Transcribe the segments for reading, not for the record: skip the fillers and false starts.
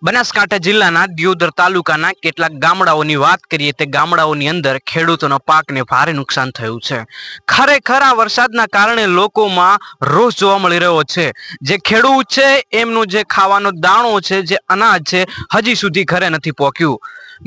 બનાસકાંઠા જિલ્લાના દિયોદર તાલુકાના કેટલાક ગામડાઓની વાત કરીએ તે ગામડાઓની અંદર ખેડૂતોના પાકને ભારે નુકસાન થયું છે। ખરેખર આ વરસાદના કારણે લોકોમાં રોષ જોવા મળી રહ્યો છે। જે ખેડૂત છે એમનું જે ખાવાનો દાણો છે, જે અનાજ છે, હજી સુધી ઘરે નથી પહોંચ્યું।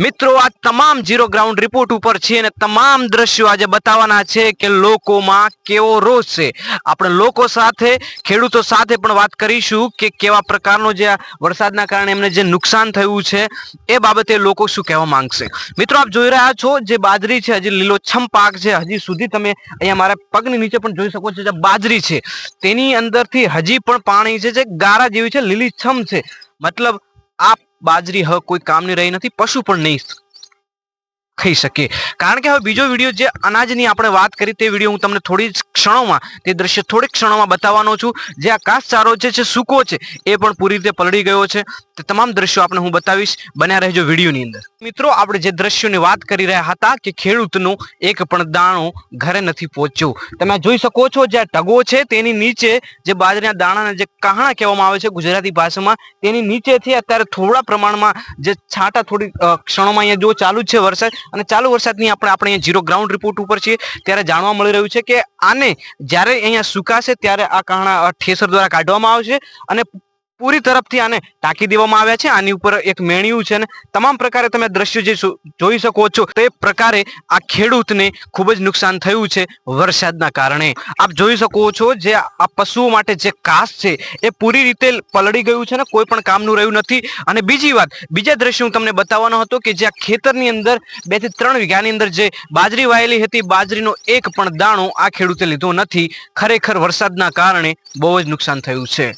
મિત્રો, આ તમામ ઝીરો ગ્રાઉન્ડ રિપોર્ટ ઉપર છે અને તમામ દ્રશ્યો આજે બતાવવાના છે કે લોકોમાં કેવો રોષ છે। આપણે લોકો સાથે, ખેડૂતો સાથે પણ વાત કરીશું કે કેવા પ્રકારનો જે વરસાદના કારણે એમને જે નુકસાન થયું છે એ બાબતે લોકો શું કહેવા માંગશે। મિત્રો, આપ જોઈ રહ્યા છો જે બાજરી છે, હજી લીલોછમ પાક છે। હજી સુધી તમે અહીંયા મારા પગની નીચે પણ જોઈ શકો છો, જે બાજરી છે તેની અંદરથી હજી પણ પાણી છે, જે ગારા જેવી છે, લીલીછમ છે। મતલબ આ બાજરી હવે કોઈ કામની રહી નથી, પશુ પણ નહીં ખાઈ શકે। કારણ કે હવે બીજો વિડીયો જે અનાજની આપણે વાત કરી તે વિડીયો હું તમને થોડી જ ક્ષણોમાં, તે દ્રશ્ય થોડી ક્ષણોમાં બતાવવાનો છું। જે આ ઘાસચારો છે, જે સૂકો છે, એ પણ પૂરી રીતે પલળી ગયો છે। તે તમામ દ્રશ્યો આપણે હું બતાવીશ, બન્યા રહેજો વિડીયોની અંદર। મિત્રો, આપણે જે દ્રશ્યોની વાત કરી રહ્યા હતા કે ખેડૂતનો એક પણ દાણો ઘરે નથી પહોંચ્યો। તમે જોઈ શકો છો જે આ ટગો છે તેની નીચે જે બાજરીના દાણાના જે કહણા કહેવામાં આવે છે ગુજરાતી ભાષામાં, તેની નીચેથી અત્યારે થોડા પ્રમાણમાં જે છાંટા થોડી ક્ષણોમાં અહીંયા જો ચાલુ જ છે વરસાદ, અને ચાલુ વરસાદની આપણે અહીંયા ઝીરો ગ્રાઉન્ડ રિપોર્ટ ઉપર છીએ ત્યારે જાણવા મળી રહ્યું છે કે આને જ્યારે અહીંયા સુકાશે ત્યારે આ કહણા ઠેસર દ્વારા કાઢવામાં આવશે અને પૂરી તરફથી આને ટાંકી દેવામાં આવ્યા છે। આની ઉપર એક મેણિયું છે અને તમામ પ્રકારે તમે દ્રશ્યો જે જોઈ શકો છો તે પ્રકારે આ ખેડૂતને ખૂબ જ નુકસાન થયું છે વરસાદના કારણે। આપ જોઈ શકો છો જે આ પશુઓ માટે જે ઘાસ છે એ પૂરી રીતે પલળી ગયું છે ને કોઈ પણ કામનું રહ્યું નથી। અને બીજી વાત, બીજા દ્રશ્ય હું તમને બતાવવાનો હતો કે જે આ ખેતરની અંદર 2 થી 3 વીઘાની અંદર જે બાજરી વાયેલી હતી, બાજરીનો એક પણ દાણો આ ખેડૂતે લીધો નથી। ખરેખર વરસાદના કારણે બહુ જ નુકસાન થયું છે।